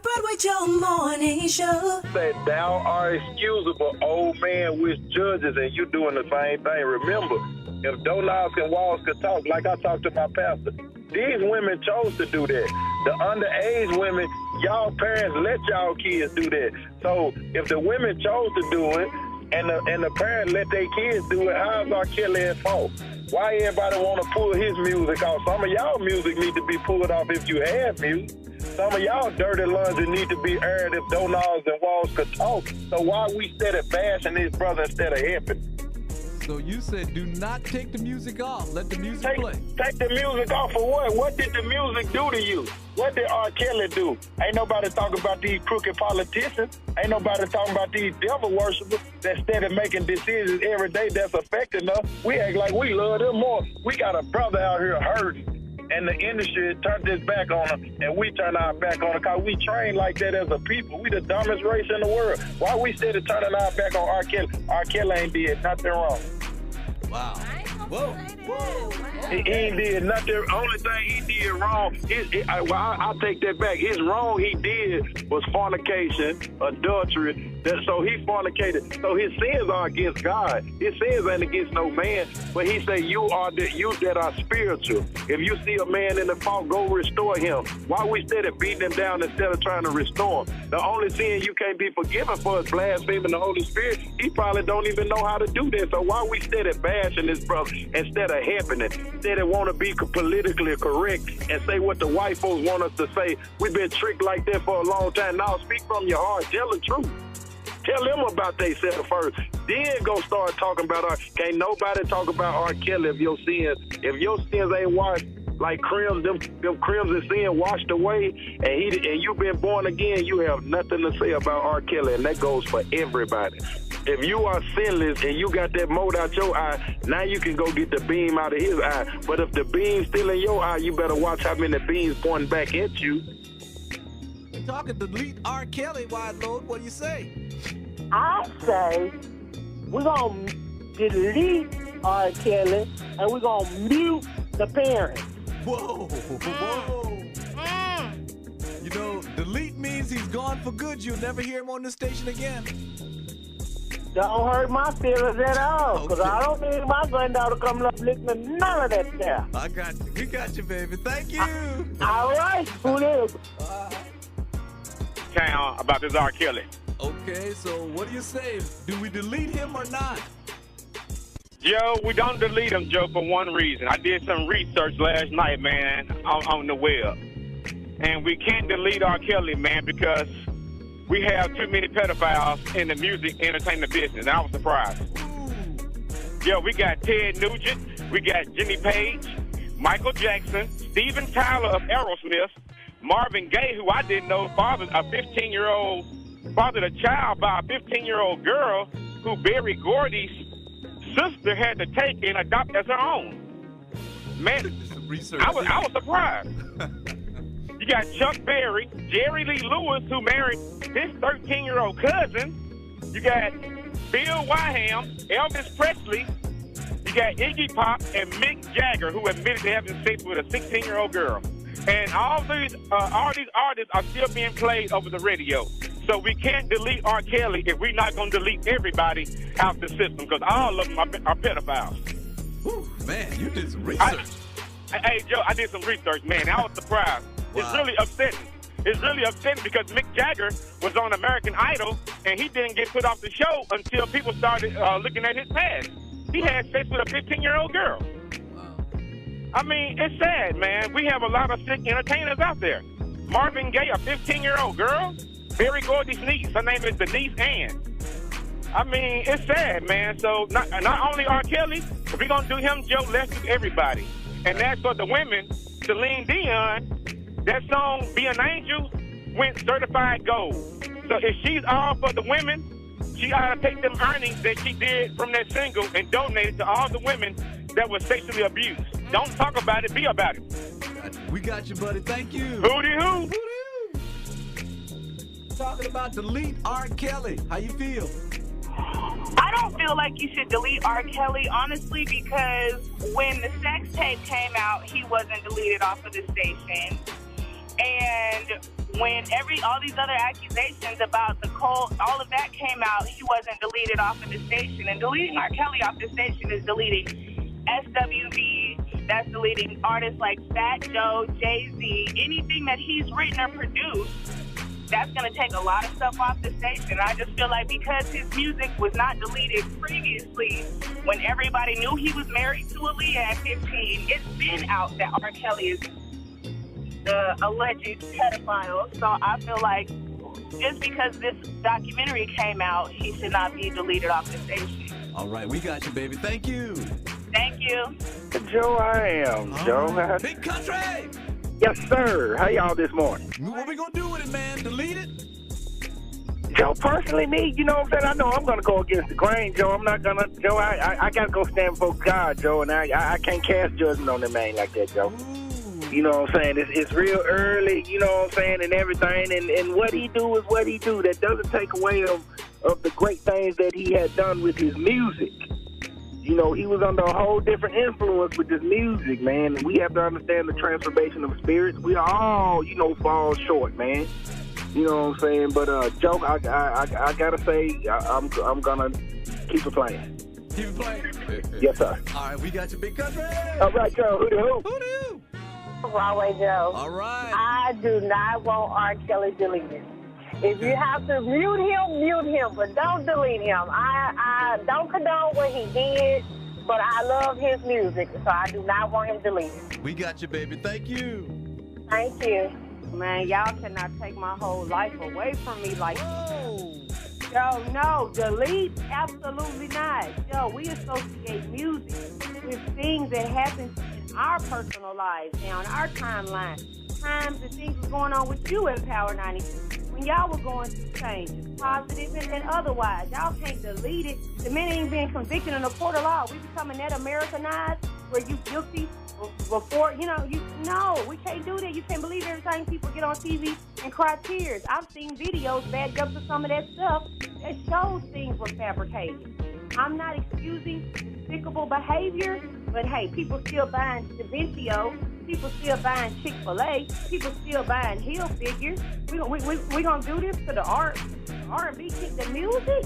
Unfiltered with your morning show. That thou art excusable, old man, which judges, and you doing the same thing. Remember, if doorknobs and walls could talk, like I talked to my pastor, these women chose to do that. The underage women, y'all parents let y'all kids do that. So if the women chose to do it, and the parents let their kids do it, how's R. Kelly at fault? Why everybody want to pull his music off? Some of y'all music need to be pulled off if you have music. Some of y'all dirty laundry need to be aired if doorknobs and walls could talk. So why we instead of bashing his brother instead of helping? So you said do not take the music off. Let the music play. Take the music off for what? What did the music do to you? What did R. Kelly do? Ain't nobody talking about these crooked politicians. Ain't nobody talking about these devil worshipers that instead of making decisions every day that's affecting us, we act like we love them more. We got a brother out here hurting, and the industry turned its back on him, and we turn our back on him because we train like that as a people. We the dumbest race in the world. Why we instead of turning our back on R. Kelly? R. Kelly ain't did nothing wrong. Wow. Whoa. He ain't did nothing. Only thing he did wrong, I'll take that back. His wrong he did was fornication, adultery. So he fornicated. So his sins are against God. His sins ain't against no man. But he say you that are spiritual. If you see a man in the fault, go restore him. Why we instead of beating him down instead of trying to restore him? The only sin you can't be forgiven for is blaspheming the Holy Spirit. He probably don't even know how to do that. So why we instead of bashing his brother instead of helping it? Instead of want to be politically correct and say what the white folks want us to say. We've been tricked like that for a long time. Now speak from your heart. Tell the truth. Tell them about themselves first. Then go start talking about R. Can't nobody talk about R. Kelly if your sins ain't washed like them crimson sin washed away, and you've been born again, you have nothing to say about R. Kelly, and that goes for everybody. If you are sinless and you got that mote out your eye, now you can go get the beam out of his eye. But if the beam's still in your eye, you better watch how many beams pointing back at you. You're talking delete R. Kelly, Wide Load. What do you say? I say we're going to delete R. Kelly and we're going to mute the parents. Whoa. You know, delete means he's gone for good. You'll never hear him on this station again. Don't hurt my feelings at all, because I don't need my granddaughter coming up listening to none of that stuff. I got you. We got you, baby. Thank you. All right. Who is? About this R. Kelly. Okay, so what do you say? Do we delete him or not? Joe, we don't delete him, Joe, for one reason. I did some research last night, man, on the web. And we can't delete R. Kelly, man, because we have too many pedophiles in the music entertainment business. And I was surprised. Yo, we got Ted Nugent, we got Jimmy Page, Michael Jackson, Steven Tyler of Aerosmith, Marvin Gaye, who I didn't know fathered a a child by a 15-year-old girl who Berry Gordy's sister had to take and adopt as her own. Man, I was surprised. You got Chuck Berry, Jerry Lee Lewis, who married his 13-year-old cousin. You got Bill Wyham, Elvis Presley. You got Iggy Pop and Mick Jagger, who admitted to having sex with a 16-year-old girl. And all these artists are still being played over the radio. So we can't delete R. Kelly if we're not going to delete everybody out the system, because all of them are pedophiles. Whew, man, you did some research. Hey, Joe, I did some research, man. I was surprised. Wow. It's really upsetting. It's really upsetting because Mick Jagger was on American Idol, and he didn't get put off the show until people started looking at his past. He had sex with a 15-year-old girl. Wow. I mean, it's sad, man. We have a lot of sick entertainers out there. Marvin Gaye, a 15-year-old girl. Berry Gordy's niece. Her name is Denise Ann. I mean, it's sad, man. So not only R. Kelly, if we're going to do him, Joe, let's do everybody. And that's for the women. Celine Dion, that song, Be an Angel, went certified gold. So if she's all for the women, she ought to take them earnings that she did from that single and donate it to all the women that were sexually abused. Don't talk about it, be about it. We got you, buddy. Thank you. Hootie-hoo. Talking about delete R. Kelly. How you feel? I don't feel like you should delete R. Kelly, honestly, because when the sex tape came out, he wasn't deleted off of the station. And when all these other accusations about the cult, all of that came out, he wasn't deleted off of the station. And deleting R. Kelly off the station is deleting SWV, that's deleting artists like Fat Joe, Jay-Z, anything that he's written or produced. That's going to take a lot of stuff off the station. I just feel like because his music was not deleted previously, when everybody knew he was married to Aaliyah at 15, it's been out that R. Kelly is the alleged pedophile. So I feel like just because this documentary came out, he should not be deleted off the station. All right, we got you, baby. Thank you. Thank you. Joe, I am. Joe. Big country. Yes, sir. How y'all this morning? What we gonna do with it, man? Delete it? Joe, personally, me, you know what I'm saying? I know I'm going to go against the grain, Joe. I'm not going to, Joe, I got to go stand before God, Joe, and I can't cast judgment on that man like that, Joe. You know what I'm saying? It's real early, you know what I'm saying, and everything, and what he do is what he do. That doesn't take away of the great things that he had done with his music. You know, he was under a whole different influence with his music, man. We have to understand the transformation of spirits. We all, you know, fall short, man. You know what I'm saying? But, Joe, I got to say, I'm going to keep it playing. Keep it playing? Yes, sir. All right, we got your big country. All right, Joe. Who the who? Who do you? Broadway Joe. All right. I do not want R. Kelly deleted. If you have to mute him, but don't delete him. I don't condone what he did, but I love his music, so I do not want him deleted. We got you, baby. Thank you. Thank you. Man, y'all cannot take my whole life away from me like Whoa. Yo, no, delete? Absolutely not. Yo, we associate music with things that happen in our personal lives now, in our timeline. Times and things was going on with you in Power 92. When y'all were going through changes, positive and otherwise. Y'all can't delete it. The men ain't being convicted in a court of law. We becoming that Americanized where you guilty before, no, we can't do that. You can't believe every time people get on TV and cry tears. I've seen videos backed up to some of that stuff that shows things were fabricated. I'm not excusing despicable behavior, but hey, people still buying DaVincio, people still buying Chick-fil-A, people still buying heel figures. We gonna do this to the R&B kick, the music?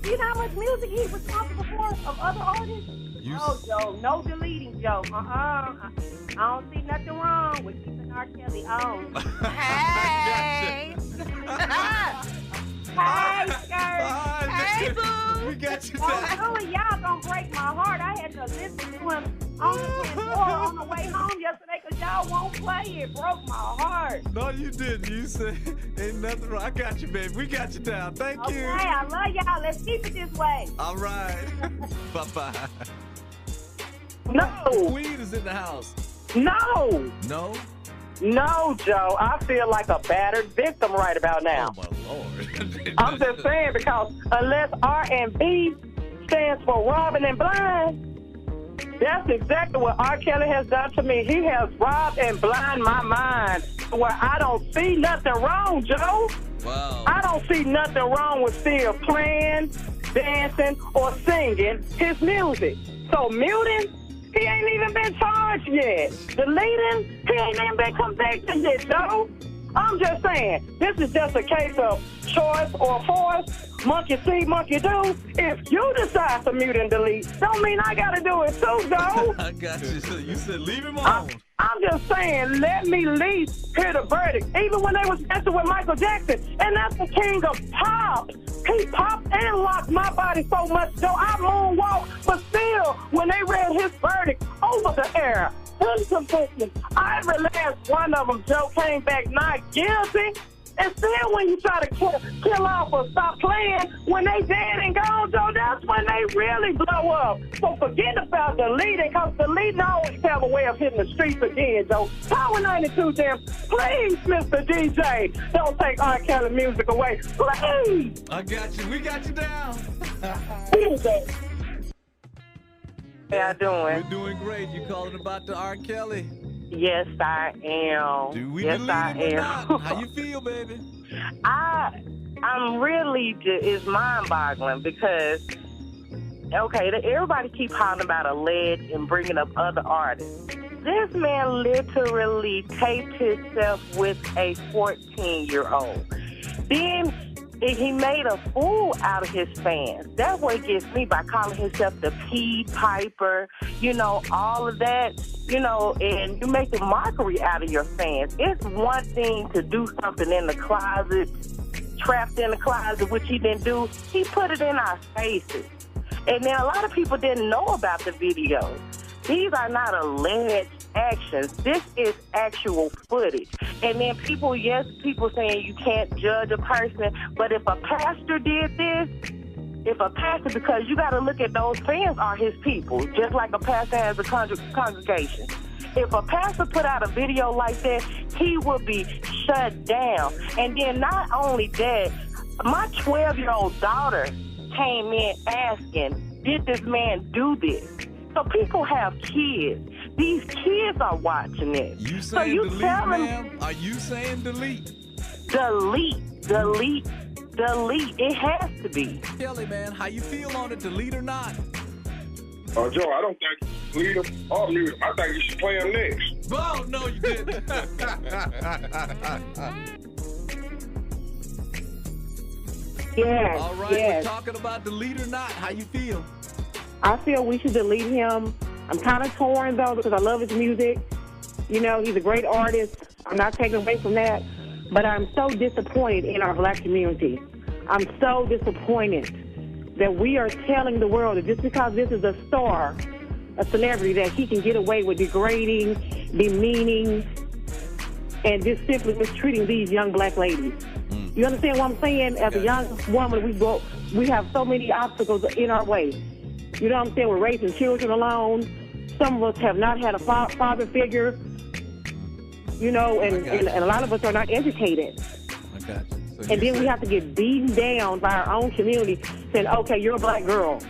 You know how much music he's responsible for of other artists? Joe, no deleting, Joe. I don't see nothing wrong with keeping R. Kelly on. Hey! Hey, Skirt! Hey, boo! We got you down. Really, y'all gonna break my heart. I had to listen to him on the way home yesterday because y'all won't play it. Broke my heart. No, you didn't. You said ain't nothing wrong. I got you, baby. We got you down. Thank you. Okay, I love y'all. Let's keep it this way. All right. Bye-bye. No. Weed is in the house. No. No? No, Joe. I feel like a battered victim right about now. Oh, my Lord. I'm just saying because unless R&B stands for robbing and blind, that's exactly what R. Kelly has done to me. He has robbed and blind my mind to where I don't see nothing wrong, Joe. Wow. I don't see nothing wrong with still playing, dancing, or singing his music. So muting, he ain't even been charged yet. Deleting, he ain't even been convicted yet, Joe. I'm just saying, this is just a case of choice or force. Monkey see, monkey do. If you decide to mute and delete, don't mean I got to do it too, Joe. I got you. You said leave him alone. I'm just saying, let me at least hear the verdict. Even when they was messing with Michael Jackson, and that's the king of pop. He popped and locked my body so much, Joe, I moonwalked. But still, when they read his verdict over the air, every last one of them, Joe, came back not guilty. And still, when you try to kill off or stop playing, when they dead and gone, Joe, that's when they really blow up. So forget about deleting, because deleting always have a way of hitting the streets again, Joe. Power 92, Jam, please, Mr. DJ, don't take R. Kelly music away. Please. I got you. We got you down. How y'all doing? We're doing great. You calling about the R. Kelly? Yes, I am. Do we yes, delete I him or am. not? How you feel, baby? I'm really, it's mind-boggling because, okay, everybody keep hollering about alleged and bringing up other artists. This man literally taped himself with a 14-year-old. Then he made a fool out of his fans. That's what gets me, by calling himself the P Piper, all of that, and you make a mockery out of your fans. It's one thing to do something in the closet, trapped in the closet, which he didn't do. He put it in our faces. And then a lot of people didn't know about the videos. These are not alleged actions. This is actual footage. And then people saying you can't judge a person, but if a pastor did this, because you got to look at those fans are his people, just like a pastor has a congregation. If a pastor put out a video like that, he would be shut down. And then not only that, my 12-year-old daughter came in asking, did this man do this? So people have kids. These kids are watching this. You saying so you delete, tell them, ma'am? Are you saying delete? Delete. It has to be. Kelly, man, how you feel on it, delete or not? Joe, I don't think you should lead him or mute him. I think you should play him next. Oh, no, you didn't. Yes. All right, yes. we're talking about delete or not. How you feel? I feel we should delete him. I'm kind of torn, though, because I love his music. He's a great artist. I'm not taking away from that. But I'm so disappointed in our black community. I'm so disappointed that we are telling the world that just because this is a star, a celebrity, that he can get away with degrading, demeaning, and just simply mistreating these young black ladies. You understand what I'm saying? As a young woman, we have so many obstacles in our way. You know what I'm saying? We're raising children alone. Some of us have not had a father figure, and a lot of us are not educated. I got you. So And then we have to get beaten down by our own community saying, okay, you're a black girl.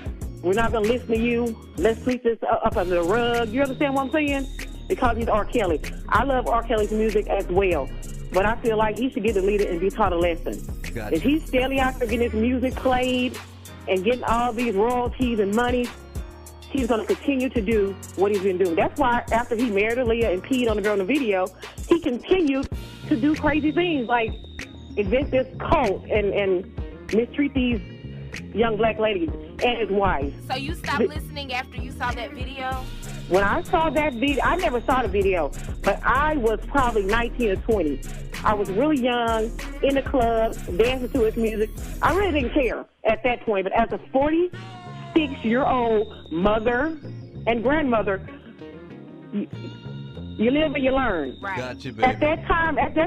We're not going to listen to you. Let's sweep this up under the rug. You understand what I'm saying? Because he's R. Kelly. I love R. Kelly's music as well. But I feel like he should get deleted and be taught a lesson. Gotcha. If he's steadily out there getting his music played and getting all these royalties and money, he's going to continue to do what he's been doing. That's why after he married Aaliyah and peed on the girl in the video, he continued to do crazy things like invent this cult and mistreat these young black ladies and his wife. So you stopped listening after you saw that video? When I saw that video, I never saw the video, but I was probably 19 or 20. I was really young, in the club, dancing to his music. I really didn't care at that point, but as a 46-year-old mother and grandmother, you live and you learn. Right. Gotcha, baby. At that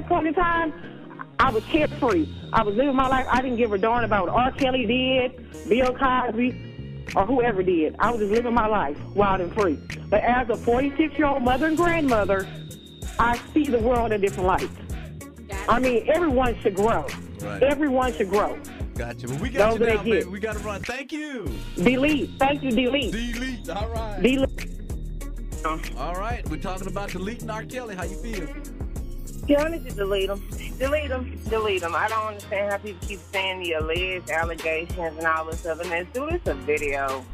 point in time, I was carefree. I was living my life. I didn't give a darn about what R. Kelly did, Bill Cosby, or whoever did. I was just living my life wild and free. But as a 46-year-old mother and grandmother, I see the world in a different light. I mean, everyone should grow. Right. Everyone should grow. Gotcha. Well, we got you Those now, are baby. it. We got to run. Thank you. Delete. Thank you, delete. Delete. All right. Delete. All right. We're talking about deleting R. Kelly. How you feel? You need to delete them. Delete them. I don't understand how people keep saying the alleged allegations and all this stuff. And then do this a video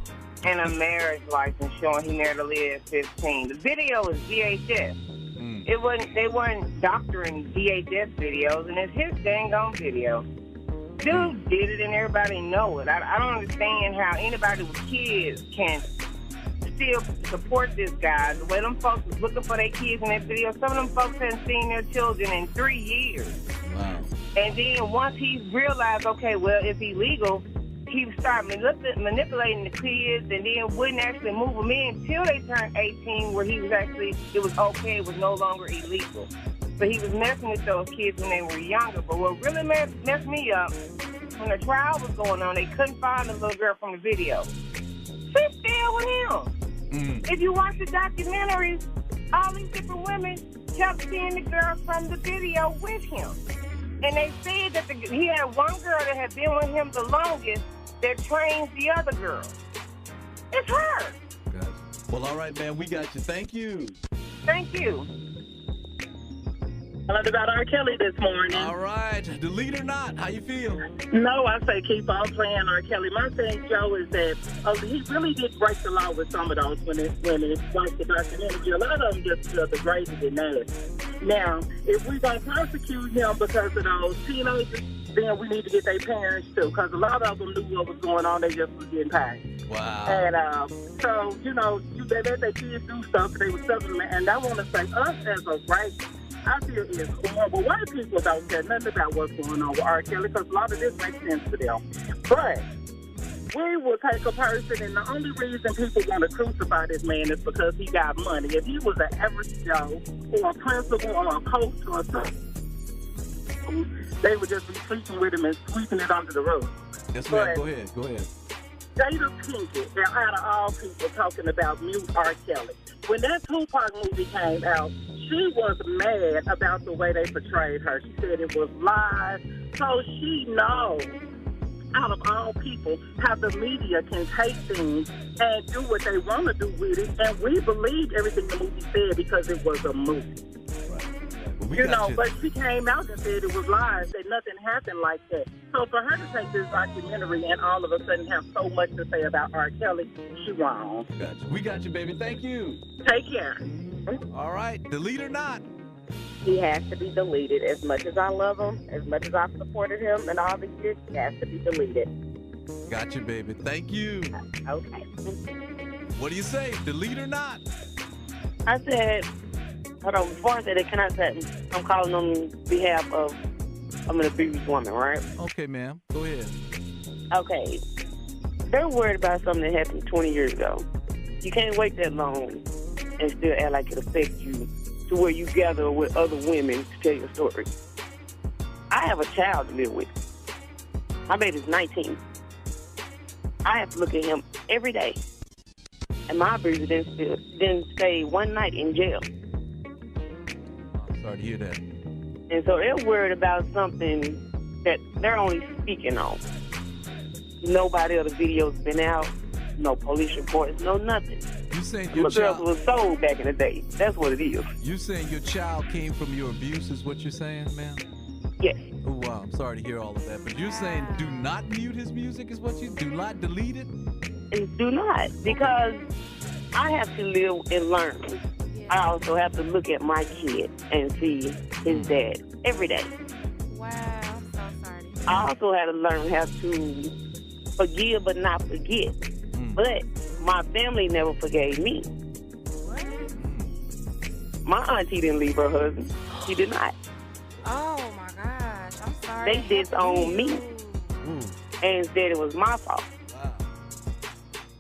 and a marriage license showing he married Aaliyah at 15. The video is VHS. They weren't doctoring VHS videos, and it's his dang on video. Dude did it, and everybody know it. I don't understand how anybody with kids can still support this guy. The way them folks was looking for their kids in that video, some of them folks hadn't seen their children in 3 years. Wow. And then once he realized, okay, well, it's illegal, he started manipulating the kids and then wouldn't actually move them in until they turned 18, where it was okay, it was no longer illegal. So he was messing with those kids when they were younger. But what really messed me up, when the trial was going on, they couldn't find the little girl from the video. She's still with him. If you watch the documentaries, all these different women kept seeing the girl from the video with him. And they said that he had one girl that had been with him the longest that trains the other girl. It's her. Gotcha. Well, all right, man. We got you. Thank you. Thank you. I learned about R. Kelly this morning. All right. Delete or not? How you feel? No, I say keep on playing R. Kelly. My thing, Joe, is that he really did break the law with some of those when it watched the documentary. A lot of them just degraded and nasty. Now, if we're going to prosecute him because of those teenagers, then we need to get their parents too, because a lot of them knew what was going on. They just was getting paid. Wow. And so, they let their kids do stuff, and they were suffering. And I want to say, us as a race, I feel it's horrible. White people don't care nothing about what's going on with R. Kelly, because a lot of this makes sense to them. But we will take a person, and the only reason people want to crucify this man is because he got money. If he was an average Joe, or a principal, or a coach, or something, they would just be sleeping with him and sweeping it under the rug. Yes, ma'am. Go ahead. Jada Pinkett, out of all people, talking about mute R. Kelly. When that Tupac movie came out, she was mad about the way they portrayed her. She said it was lies. So she knows, out of all people, how the media can take things and do what they want to do with it. And we believed everything the movie said because it was a movie. Well, but she came out and said it was lies, that nothing happened like that. So for her to take this documentary and all of a sudden have so much to say about R. Kelly, she wrong. Gotcha. We got you, baby. Thank you. Take care. All right. Delete or not? He has to be deleted. As much as I love him, as much as I've supported him and all the years, he has to be deleted. Got you, baby. Thank you. Okay. What do you say? Delete or not? I said, hold on, before I said it, can I say, I'm calling on behalf of an abused woman, right? Okay, ma'am. Go ahead. Okay. They're worried about something that happened 20 years ago. You can't wait that long and still act like it affects you to where you gather with other women to tell your story. I have a child to live with. My baby's 19. I have to look at him every day. And my abuser didn't stay one night in jail. Sorry to hear that. And so they're worried about something that they're only speaking on. Nobody of the video's been out. No police reports. No nothing. You saying your child child was sold back in the day. That's what it is. You saying your child came from your abuse is what you're saying, ma'am? Yes. Oh, wow. I'm sorry to hear all of that. But you're saying do not mute his music is what you do not delete it? And do not, because I have to live and learn. I also have to look at my kid and see his dad every day. Wow, I'm so sorry. I also had to learn how to forgive but not forget. But my family never forgave me. What? My auntie didn't leave her husband. She did not. Oh my gosh, I'm sorry. They disowned me and said it was my fault. Wow.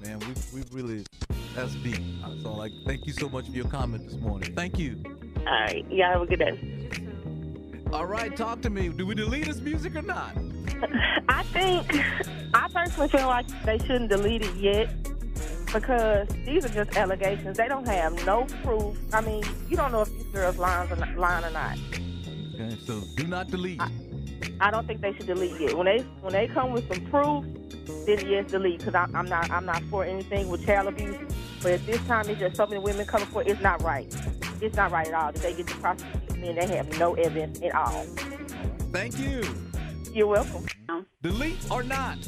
Man, we really, that's deep. So like, thank you so much for your comment this morning. Thank you. All right. Y'all have a good day. You too. All right, talk to me. Do we delete his music or not? I personally feel like they shouldn't delete it yet because these are just allegations. They don't have no proof. I mean, you don't know if these girls lying or not. Okay, so do not delete. I don't think they should delete it. When they come with some proof, then yes, delete. Because I'm not for anything with child abuse. But at this time, it's just so many women coming for it. It's not right. It's not right at all. That they get to prosecute these men, they have no evidence at all. Thank you. You're welcome. Delete or not?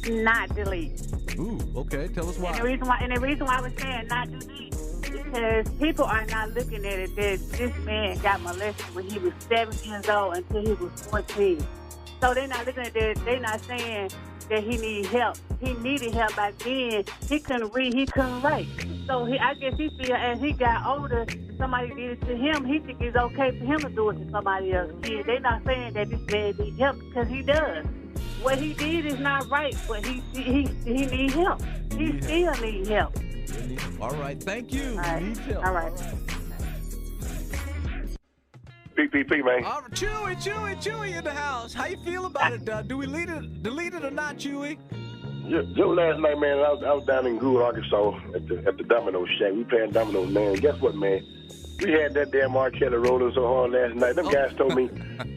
Not delete. Ooh, okay. Tell us why. And the reason why I was saying not delete because people are not looking at it that this man got molested when he was 7 years old until he was 14. So they're not looking at that. They're not saying that he needed help. He needed help back then. He couldn't read. He couldn't write. So I guess he feel as he got older, somebody did it to him. He think it's okay for him to do it to somebody else's kid. They're not saying that this man needs help because he does. What he did is not right, but he needs help. He still needs help. All right, thank you. All right. Need help. All right. PPP, man. All right, Chewy in the house. How you feel about it? Do we delete it or not, Chewy? Joe, last night, man, I was down in Gould, Arkansas at the Domino Shack. We playing dominoes, man. Guess what, man? We had that damn R. Kelly rolling so hard last night. Them guys told me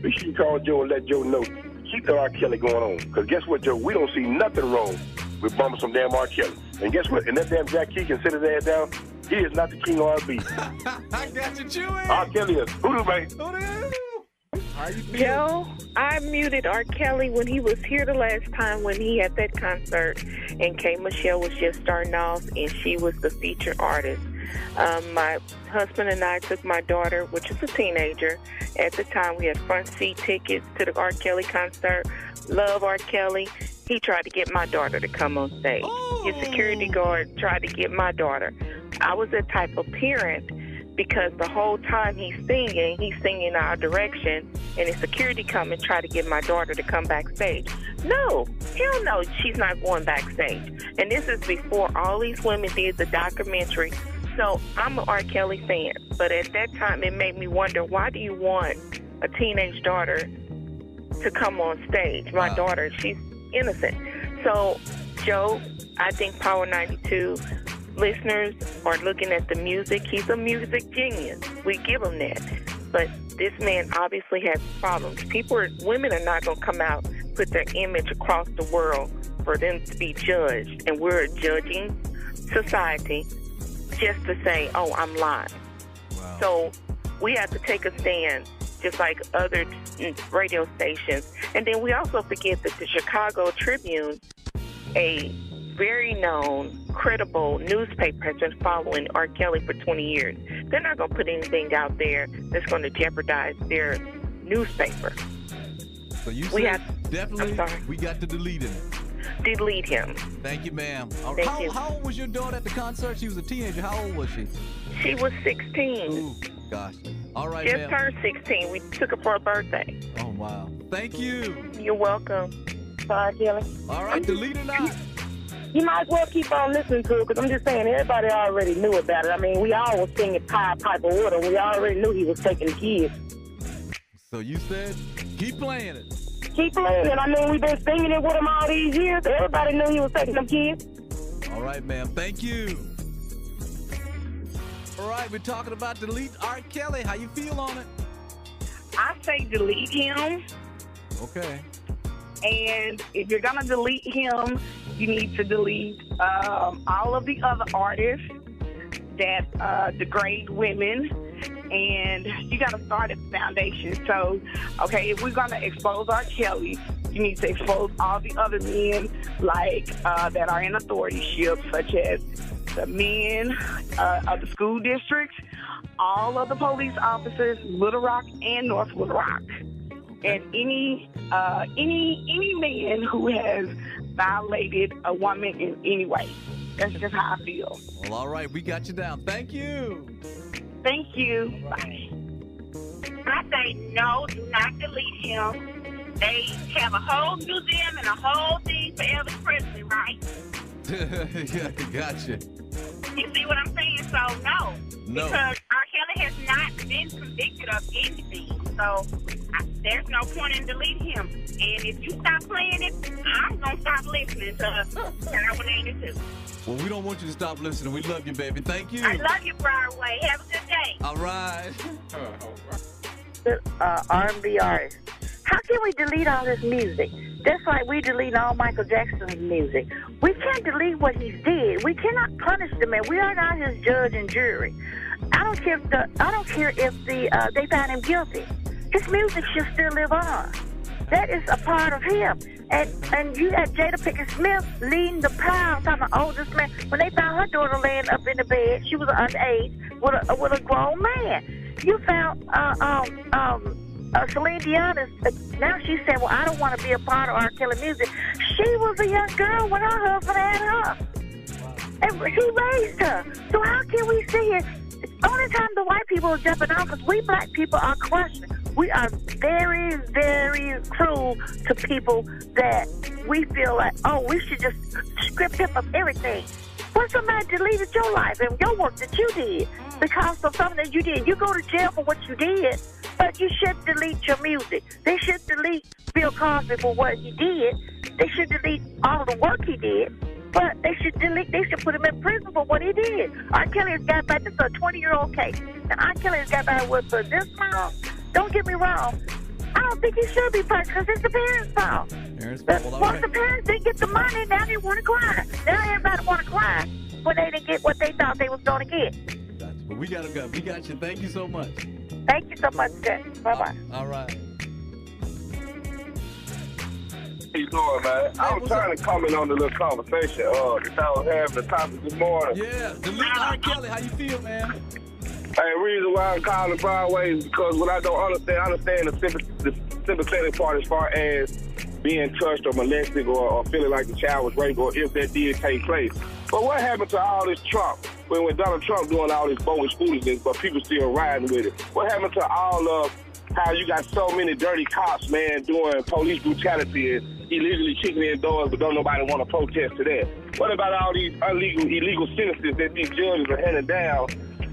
we should call Joe and let Joe know. Keep the R. Kelly going on. Because guess what, Joe? We don't see nothing wrong with bumping some damn R. Kelly. And guess what? And that damn Jack Key can sit his ass down. He is not the king of R&B. I got you, Chewy. R. Kelly is voodoo, man. How you feel? Joe, I muted R. Kelly when he was here the last time when he had that concert, and K. Michelle was just starting off, and she was the featured artist. My husband and I took my daughter, which is a teenager. At the time, we had front seat tickets to the R. Kelly concert. Love R. Kelly. He tried to get my daughter to come on stage. His security guard tried to get my daughter. I was that type of parent because the whole time he's singing our direction, and his security come and try to get my daughter to come backstage. No, hell no, she's not going backstage. And this is before all these women did the documentary. So I'm an R. Kelly fan, but at that time it made me wonder, why do you want a teenage daughter to come on stage? My daughter, she's innocent. So, Joe, I think Power 92 listeners are looking at the music. He's a music genius. We give him that. But this man obviously has problems. Women are not going to come out, put their image across the world for them to be judged. And we're a judging society just to say, oh, I'm lying. Wow. So we have to take a stand, just like other radio stations. And then we also forget that the Chicago Tribune, a very known, credible newspaper, has been following R. Kelly for 20 years. They're not going to put anything out there that's going to jeopardize their newspaper. So you said definitely we got to delete him. Delete him. Thank you, ma'am. Thank you. How old was your daughter at the concert? She was a teenager. How old was she? She was 16. Ooh, gosh. All right, Just ma'am. turned 16. We took her for her birthday. Oh, wow. Thank you. You're welcome. Sorry, Kelly. All right, delete or not? You might as well keep on listening to it, because I'm just saying, everybody already knew about it. I mean, we all was singing Pipe of Water. We already knew he was taking the kids. So you said keep playing it. Keep playing it. I mean, we've been singing it with him all these years. Everybody knew he was taking them kids. All right, ma'am. Thank you. All right, we're talking about delete R. Kelly. How you feel on it? I say delete him. Okay. And if you're going to delete him, you need to delete all of the other artists that degrade women. And you got to start at the foundation. So, okay, if we're going to expose R. Kelly, you need to expose all the other men like that are in authorship, such as the men of the school districts, all of the police officers, Little Rock and North Little Rock, and any man who has violated a woman in any way. That's just how I feel. Well, all right, we got you down. Thank you. Thank you. Bye. I say no, do not delete him. They have a whole museum and a whole thing for Elvis Presley, right? Yeah, gotcha. You see what I'm saying? So, no. No. Because R. Kelly has not been convicted of anything. So, there's no point in deleting him. And if you stop playing it, I'm going to stop listening to Power 92. Well, we don't want you to stop listening. We love you, baby. Thank you. I love you, Broadway. Have a good day. All right. R&B artist. How can we delete all his music? Just like we delete all Michael Jackson's music. We can't delete what he did. We cannot punish the man. We are not his judge and jury. I don't care if they found him guilty. His music should still live on. That is a part of him. And you had Jada Pinkett Smith leading the pound, talking about oldest man. When they found her daughter laying up in the bed, she was underage with a grown man. You found Celine Dion. Now she's saying, well, I don't want to be a part of R. Kelly music. She was a young girl when her husband had her. And he raised her. So how can we see it? Only time the white people are jumping off is we black people are questioning. We are very, very cruel to people that we feel like, oh, we should just strip him of everything. What somebody deleted your life and your work that you did because of something that you did. You go to jail for what you did, but you should delete your music. They should delete Bill Cosby for what he did. They should delete all the work he did. But they should put him in prison for what he did. R. Kelly has got back, this is a 20-year-old case. And R. Kelly has got back with for this long. Don't get me wrong. I don't think he should be punished because it's the parents' fault. Once the parents didn't get the money, now they want to cry. Now everybody want to cry. when they didn't get what they thought they was going to get. Gotcha. But we gotta go. We got you. Thank you so much. Thank you so much, Jack. Bye-bye. All right. How you doing, man? I was trying to comment on the little conversation that I was having the topic this morning. Yeah, delete R. Kelly. How you feel, man? Hey, the reason why I'm calling Broadway is because what I don't understand the sympathetic part as far as being touched or molested or feeling like the child was raped or if that did take place. But what happened to all this Trump? When Donald Trump doing all this bogus foolishness, but people still riding with it? What happened to all of how you got so many dirty cops, man, doing police brutality and illegally kicking in doors, but don't nobody want to protest to that? What about all these illegal sentences that these judges are handing down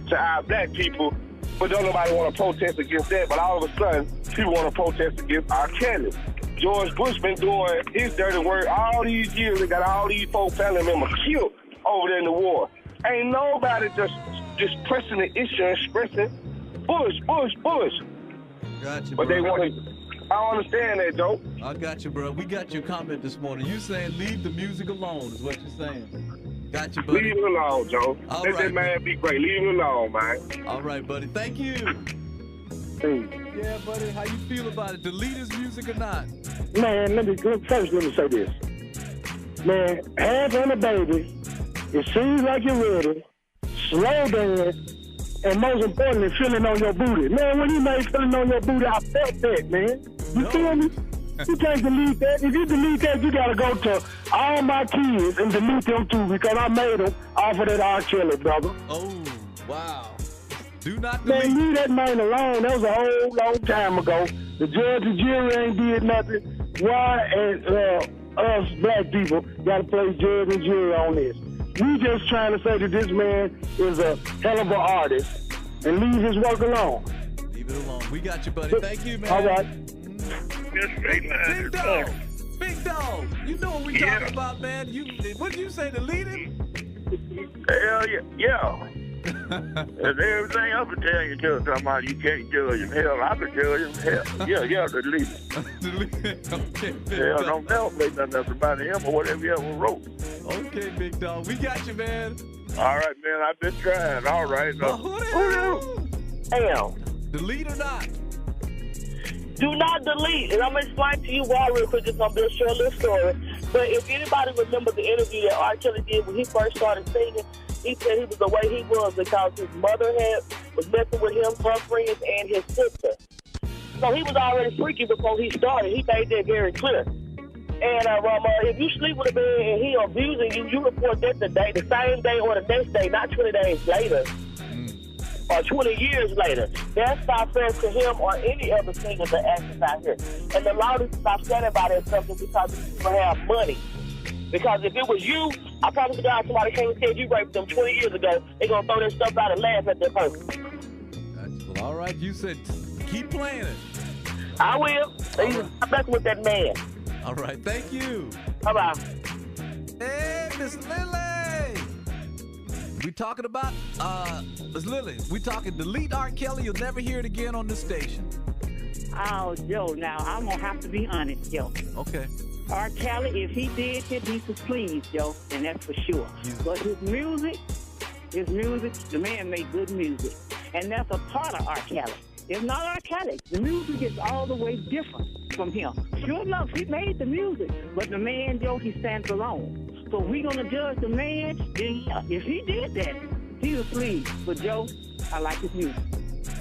to our black people, but don't nobody want to protest against that? But all of a sudden, people want to protest against R. Kelly. George Bush been doing his dirty work all these years. They got all these folk family members killed over there in the war. Ain't nobody just pressing the issue and expressing Bush. Gotcha, but bro. they want to. I don't understand that, Joe. I got you, bro. We got your comment this morning. You saying leave the music alone is what you're saying. Got you, buddy. Leave it alone, Joe. All Let right, that man be great. Leave it alone, man. All right, buddy. Thank you. Yeah, buddy. How you feel about it? Delete his music or not? Man, let me say this. Man, hands on the baby. It seems like you're ready. Slow dance. And most importantly, feeling on your booty. Man, when you made feeling on your booty, I felt that, man. You feel me? You can't delete that. If you delete that, you gotta go to all my kids and delete them too, because I made them off of that R. Kelly, brother. Oh, wow. Do not delete. Man, leave that man alone. That was a whole long time ago. The judge and jury ain't did nothing. Why and us black people gotta play judge and jury on this? We just trying to say that this man is a hell of an artist and leave his work alone. Leave it alone. We got you, buddy. Thank you, man. All right. Big dog. Big dog. You know what we talking about, man. What did you say, delete him? Hell yeah. There's everything I can tell you, talking about you can't judge him. Hell, I can judge him. Hell, yeah, delete him. Delete him. Okay, hell, don't never say nothing else about him or whatever he ever wrote. Okay, big dog. We got you, man. All right, man. I've been trying. All right. Hell. Delete or not? Do not delete. And I'm going to explain to you why real quick. It's going to be a short little story. But if anybody remembers the interview that R. Kelly did when he first started singing, he said he was the way he was because his mother was messing with him, her friends, and his sister. So he was already freaky before he started. He made that very clear. And if you sleep with a man and he abusing you, you report that the same day or the next day, not 20 days later. Or 20 years later. That's not fair to him or any other singers or actors out here. And the law needs to stop standing by that stuff because these people have money. Because if it was you, I promise to God, somebody came and said you raped them 20 years ago, they're going to throw that stuff out and laugh at that person. Well, all right. You said keep playing it. I will. I'm messing with that man. All right. Thank you. Bye-bye. Hey, Miss Lily. We talking about, Miss Lily, we talking delete R. Kelly. You'll never hear it again on this station. Oh, Joe, now I'm going to have to be honest, Joe. Okay. R. Kelly, if he did it, he was pleased, Joe, and that's for sure. But his music, the man made good music. And that's a part of R. Kelly. It's not R. Kelly. The music is all the way different from him. Sure enough, he made the music, but the man, Joe, he stands alone. So if we're going to judge the man, then yeah, if he did that, he was pleased. But Joe, I like his music.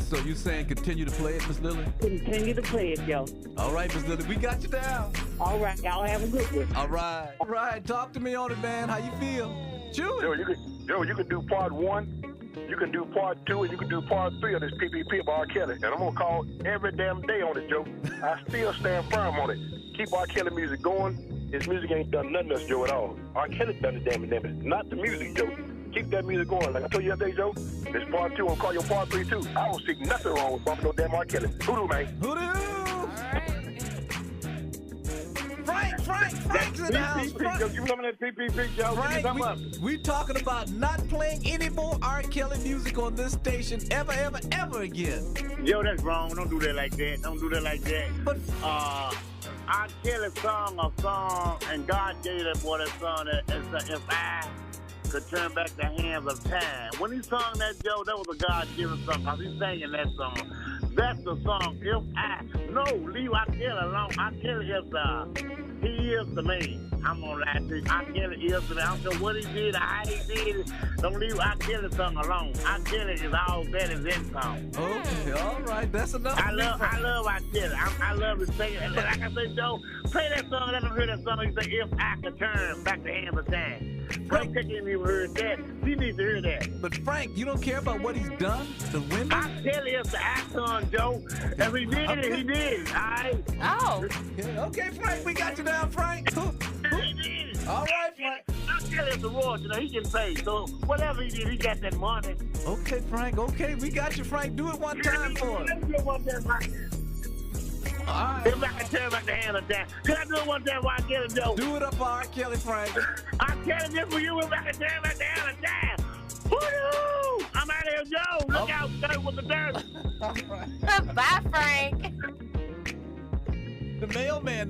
So you saying continue to play it, Miss Lily? Continue to play it, Joe. All right, Miss Lily, we got you down. All right, y'all have a good one. All right. All right, talk to me on it, man. How you feel? Chew it. Joe, you can do part 1, you can do part 2, and you can do part 3 of this PPP of R. Kelly. And I'm going to call every damn day on it, Joe. I still stand firm on it. Keep R. Kelly music going. His music ain't done nothing else, Joe, at all. R. Kelly done the damn it. Not the music, Joe. Keep that music going. Like I told you the other day, Joe, it's part 2. I'll call your part 3, too. I don't see nothing wrong with bumping no damn R. Kelly. Hoodoo, man. Hoodoo! Frank's in the house. Joe, you remember that PPP, Joe? Frank, we talking about not playing any more R. Kelly music on this station ever again. Yo, that's wrong. Don't do that like that. But R. Kelly sung a song, and God gave that boy that song. If I could turn back the hands of time. When he sung that, Joe, that was a God-given song because he's singing that song. That's the song. If I no leave R. Kelly alone. R. Kelly he is the man. I'm gonna lie to you. R. Kelly is the man. I don't care what he did, how he did it. Don't leave R. Kelly song alone. R. Kelly is all that is in song. Okay, all right, that's enough. I love R. Kelly. I love his singing. And like I say, Joe, play that song. Let them hear that song. He say, if I could turn back the hands of time. Frank ain't even heard that. He needs to hear that. But Frank, you don't care about what he's done to women? R. Kelly is the icon, Joe. If he did it, he did it. All right? Oh. Okay, Frank, we got you down, Frank. He did it. All right, Frank. R. Kelly is the royalty. He can pay. So whatever he did, he got that money. Okay, Frank. Okay, we got you, Frank. Do it one time for us. Let's do it one time, Frank. All right. If I can turn back the hand of time. Can I do it one time while I get it, Joe? Do it up for R. Kelly, Frank. R. Kelly, just for you, if I can turn back the hand of time. Woo-hoo! I'm out of here, Joe. Look out, dirt with the dirt. All right. Bye, Frank. The mailman.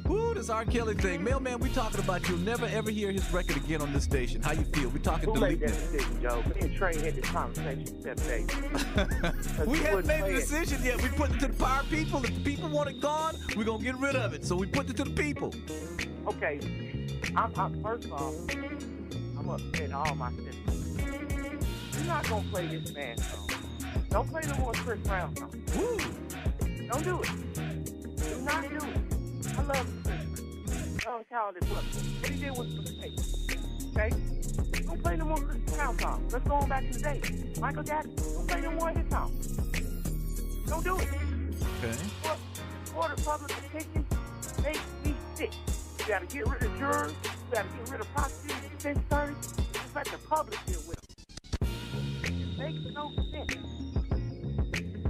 Woo, this R. Kelly thing. Mailman, we talking about you'll never ever hear his record again on this station. How you feel? We talking Who made delete that decision, Joe? Me and Trey had this conversation the other day. We haven't made a decision yet. We put it to the power people. If the people want it gone, we're going to get rid of it. So we put it to the people. Okay. First of all, I'm upsetting all my sisters. You're not going to play this man song. Don't play no more Chris Brown song. Woo! Don't do it. Do not do it. I love Chris Brown. Young talented brother. What he did was a mistake. Okay? Don't play no more Chris Brown songs. Let's go on back to the day. Michael Jackson, don't play no more of his songs. Don't do it. Okay. Order public opinion makes me sick. You gotta get rid of jurors. You gotta get rid of prosecutors and defense attorneys. Just let the public deal with them. It makes no sense.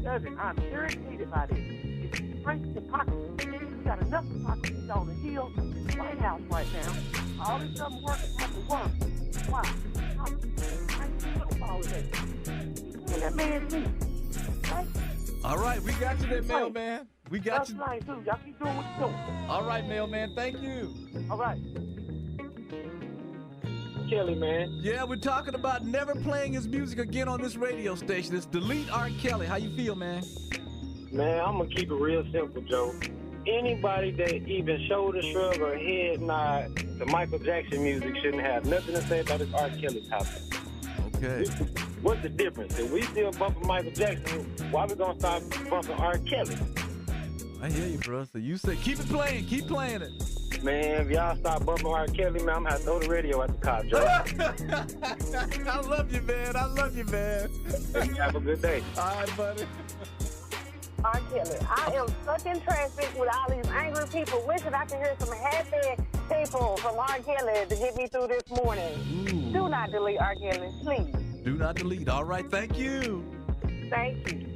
Doesn't. I'm irritated by this. It's straight hypocrisy. You got enough hypocrisy on the Hill in the White House right now. All this other workers have to work. Why? I ain't seen all of that. You that man's me. Right? All right, we got you there, mailman. We got you. That's too. Y'all keep doing what you're doing. All right, mailman. Thank you. All right. Kelly, man. Yeah, we're talking about never playing his music again on this radio station. It's delete R. Kelly. How you feel, man? Man, I'm going to keep it real simple, Joe. Anybody that even shoulder shrug or head nod to Michael Jackson music shouldn't have nothing to say about this R. Kelly topic. Okay. What's the difference? If we still bumping Michael Jackson, why we going to stop bumping R. Kelly? I hear you, bro. So you say keep it playing. Keep playing it. Man, if y'all stop bumping R. Kelly, man, I'm going to have to throw the radio at the cop, Joe. I love you, man. I love you, man. Have a good day. All right, buddy. R. Kelly. I am stuck in traffic with all these angry people, wishing I could hear some happy people from R. Kelly to get me through this morning. Ooh. Do not delete R. Kelly, please. Do not delete. All right, thank you. Thank you.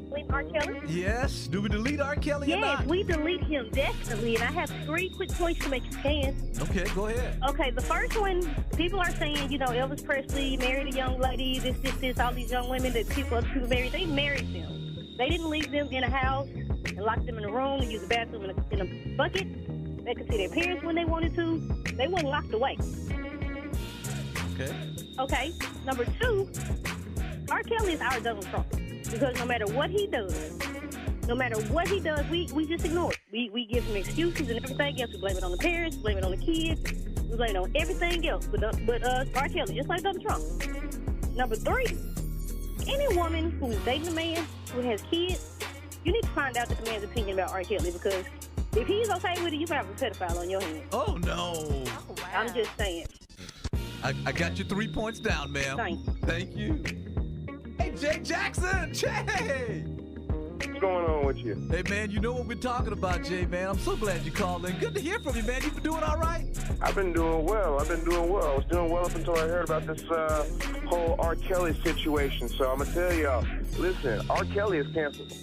Delete R. Kelly? Yes. Do we delete R. Kelly or not? Yes, we delete him, definitely. And I have 3 quick points to make you can. Okay, go ahead. Okay, the first one, people are saying, Elvis Presley married a young lady, this, all these young women that other people married. They married them. They didn't leave them in a house and lock them in a room and use the bathroom in a bucket. They could see their parents when they wanted to. They weren't locked away. Okay. Okay, number 2, R. Kelly is our Donald Trump. Because no matter what he does, we just ignore it. We give him excuses and everything else. We blame it on the parents, blame it on the kids, we blame it on everything else. But R. Kelly, just like Donald Trump. Number 3, any woman who's dating a man who has kids, you need to find out the man's opinion about R. Kelly, because if he's okay with it, you have a pedophile on your hands. Oh, no. Oh, wow. I'm just saying. I got you 3 points down, ma'am. Thank you. Hey, Jay Jackson. Jay. What's going on with you? Hey, man, you know what we're talking about, Jay, man. I'm so glad you called in. Good to hear from you, man. You been doing all right? I've been doing well. I was doing well up until I heard about this whole R. Kelly situation. So I'm going to tell y'all, listen, R. Kelly is canceled.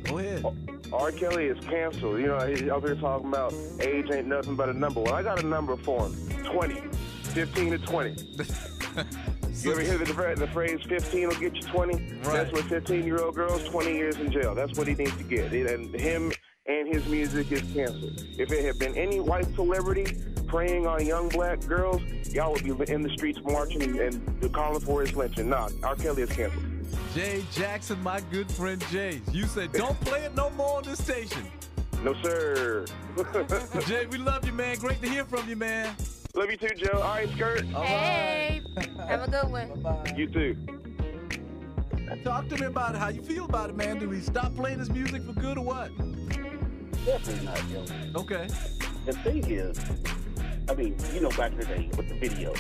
Go ahead. R. Kelly is canceled. He's up here talking about age ain't nothing but a number. Well, I got a number for him. 20. 15 to 20. You ever hear the phrase 15 will get you 20? Right. That's what 15-year-old girls, 20 years in jail. That's what he needs to get. And him and his music is canceled. If it had been any white celebrity preying on young black girls, y'all would be in the streets marching and calling for his lynching. Nah, R. Kelly is canceled. Jay Jackson, my good friend Jay. You said don't play it no more on this station. No, sir. Jay, we love you, man. Great to hear from you, man. Love you too, Joe. All right, Skirt. Hey, have a good one. Bye-bye. You too. Talk to me about it. How you feel about it, man? Do we stop playing his music for good or what? Definitely not, Joe. Okay. The thing is, I mean, you know, back in the day with the video.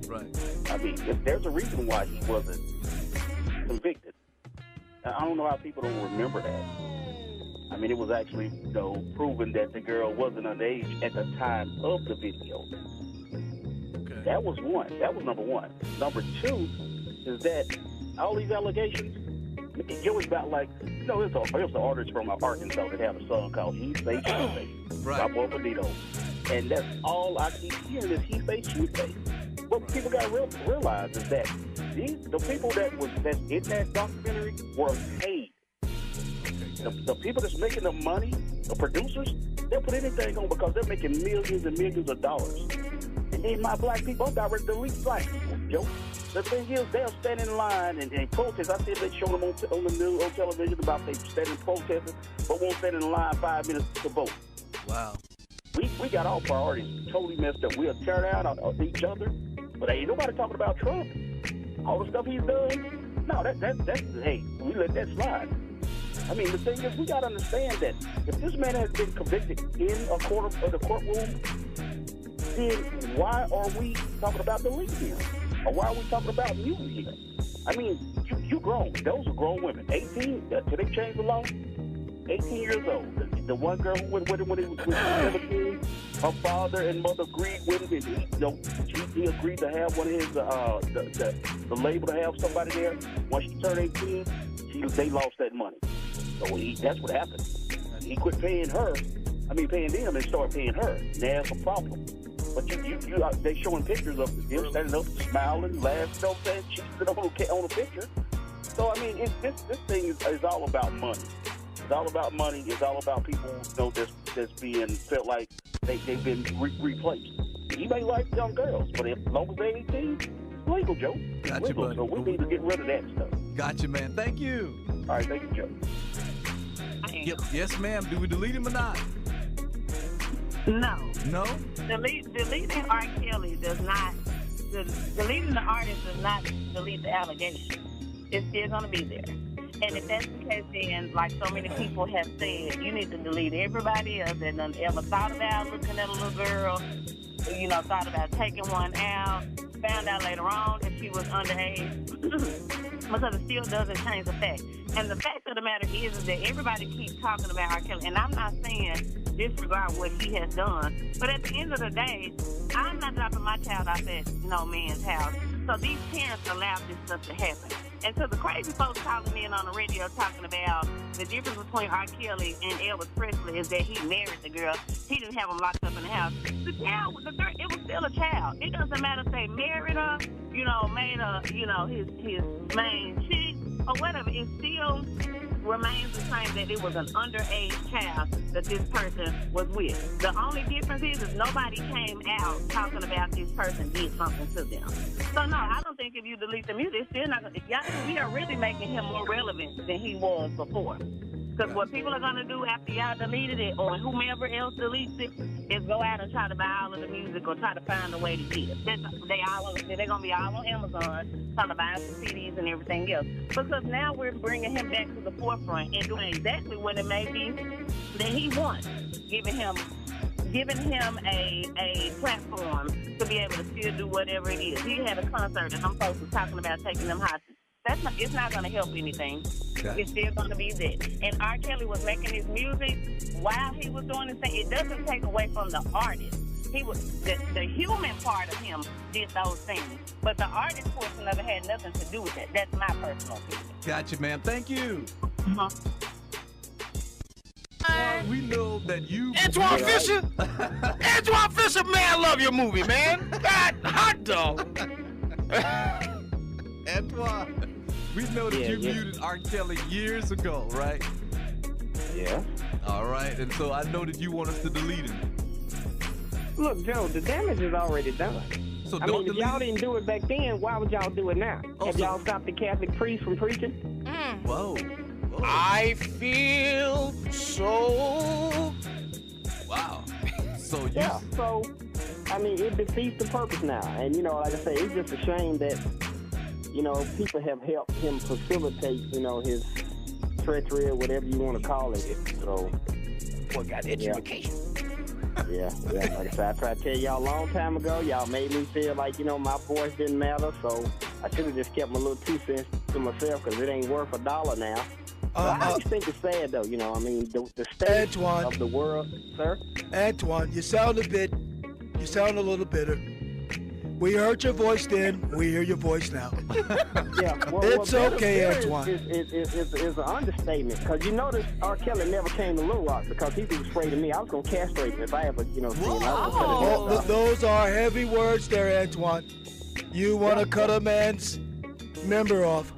Right. I mean, there's a reason why he wasn't convicted. I don't know how people don't remember that. I mean, it was actually, you know, proven that the girl wasn't underage at the time of the video. Okay. That was one. That was number one. Number two is that all these allegations, it was about like, you know, there's an artist from Arkansas that had a song called He Say, She Say. Right. By Boy Bonito. And that's all I keep hearing is He Say, She Say. What people got to realize is that the people that's in that documentary were paid. The people that's making the money, the producers, they'll put anything on because they're making millions and millions of dollars. And then my black people, I'm about ready to delete black people, Joe. The thing is, they'll stand in line and protest. I see they show them on the news, on television about they standing protesting, but won't stand in line 5 minutes to vote. Wow. We got our priorities totally messed up. We'll tear down on each other, but ain't nobody talking about Trump. All the stuff he's done. No, that's hey, we let that slide. I mean, the thing is, we got to understand that if this man has been convicted in a the courtroom, then why are we talking about deleting him? Or why are we talking about muting him? I mean, you grown. Those are grown women. 18, did they change the law? 18 years old. The one girl who went with him when he was 17, her father and mother agreed with him. And he agreed to have one of his, the label to have somebody there. Once she turned 18, they lost that money. So that's what happened. He quit paying paying them and started paying her. And that's a problem. But they showing pictures of him standing up, smiling, laughing, cheating on the picture. So, I mean, this thing is all about money. It's all about money. It's all about people, you know, that's being felt like they've been replaced. He may like young girls, but as long as they're 18, it's legal, Joe. Gotcha, legal. buddy. So we need to get rid of that stuff. Gotcha, man. Thank you. All right, thank you, Joe. Yep. Yes, ma'am. Do we delete him or not? No. No? Deleting R. Kelly does not, deleting the artist does not delete the allegation. It's still going to be there. And if that's the case, then, like so many people have said, you need to delete everybody else that done ever thought about looking at a little girl, you know, thought about taking one out, found out later on that she was underage, because it still doesn't change the fact. And the fact of the matter is that everybody keeps talking about R. Kelly, and I'm not saying disregard what he has done, but at the end of the day, I'm not dropping my child off at no man's house. So these parents allowed this stuff to happen. And so the crazy folks calling in on the radio talking about the difference between R. Kelly and Elvis Presley is that he married the girl. He didn't have them locked up in the house. The child, it was still a child. It doesn't matter if they married her, you know, made her, you know, his main chick or whatever. It still remains the same that it was an underage child that this person was with. The only difference is nobody came out talking about this person did something to them. So no, I don't think if you delete the music, it's still not going to, we are really making him more relevant than he was before. Because what people are going to do after y'all deleted it, or whomever else deletes it, is go out and try to buy all of the music or try to find a way to get it. They're going to be all on Amazon, trying to buy some CDs and everything else. Because now we're bringing him back to the forefront and doing exactly what it may be that he wants, giving him a platform to be able to still do whatever it is. He had a concert and some folks were talking about taking them hostage. It's not going to help anything. Okay. It's still going to be that. And R. Kelly was making his music while he was doing this thing. It doesn't take away from the artist. He was the human part of him did those things, but the artist portion of it had nothing to do with it. That's my personal opinion. Gotcha, ma'am. Thank you. We know that you... Antoine Fisher? Antoine Fisher, man, I love your movie, man. God, hot dog. Antoine, we know that you muted R. Kelly years ago, right? Yeah. All right, and so I know that you want us to delete him. Look, Joe, the damage is already done. So I mean, if y'all didn't do it back then, why would y'all do it now? Have y'all stopped the Catholic priest from preaching? Whoa. I feel so... Wow. So Yeah, so, I mean, it defeats the purpose now. And, you know, like I say, it's just a shame that, you know, people have helped him facilitate, you know, his treachery or whatever you want to call it. So, boy got education. Yeah. Like I said, I tried to tell y'all a long time ago. Y'all made me feel like, you know, my voice didn't matter. So I should have just kept my little 2 cents to myself because it ain't worth $1 now. I just think it's sad, though. You know, I mean, the state of the world, sir. Antoine, you sound a little bitter. We heard your voice then. We hear your voice now. Yeah, it's okay, bitter Antoine. Is an understatement because you notice R. Kelly never came to Little Rock because he was afraid of me. I was gonna castrate him if I ever, you know, see him. Those are heavy words there, Antoine. You want to cut a man's member off.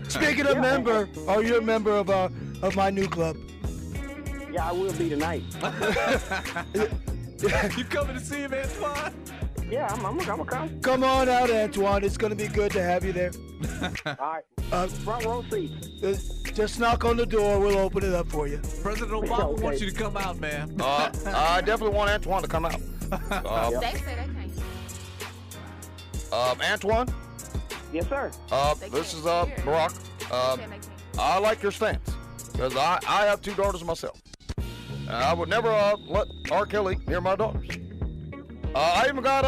Speaking of member, are you a member of my new club? Yeah, I will be tonight. You coming to see him, Antoine? Yeah, I'm gonna come. Come on out, Antoine. It's gonna be good to have you there. All right. Front row seats. Just knock on the door. We'll open it up for you. President Obama wants you to come out, man. I definitely want Antoine to come out. They say they can't. Antoine? Yes, sir. This is Barack. I like your stance because I have 2 daughters myself. I would never let R. Kelly near my daughters. I even got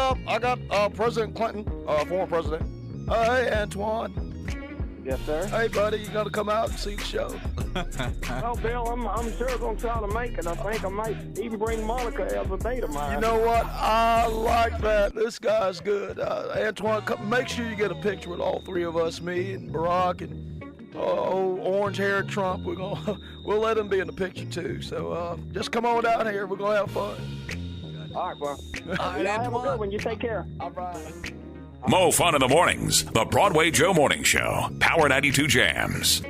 President Clinton, former president. Hey, Antoine. Yes, sir. Hey, buddy, you gotta come out and see the show. Oh, Bill, I'm sure gonna try to make it. I think I might even bring Monica as a date of mine. You know what? I like that. This guy's good. Antoine, make sure you get a picture with all 3 of us, me and Barack and old orange-haired Trump. We'll let him be in the picture too. So just come on down here. We're gonna have fun. All right, bro. All right, have a good one. You take care. All right. Mo Fun in the Mornings, the Broadway Joe Morning Show, Power 92 Jams.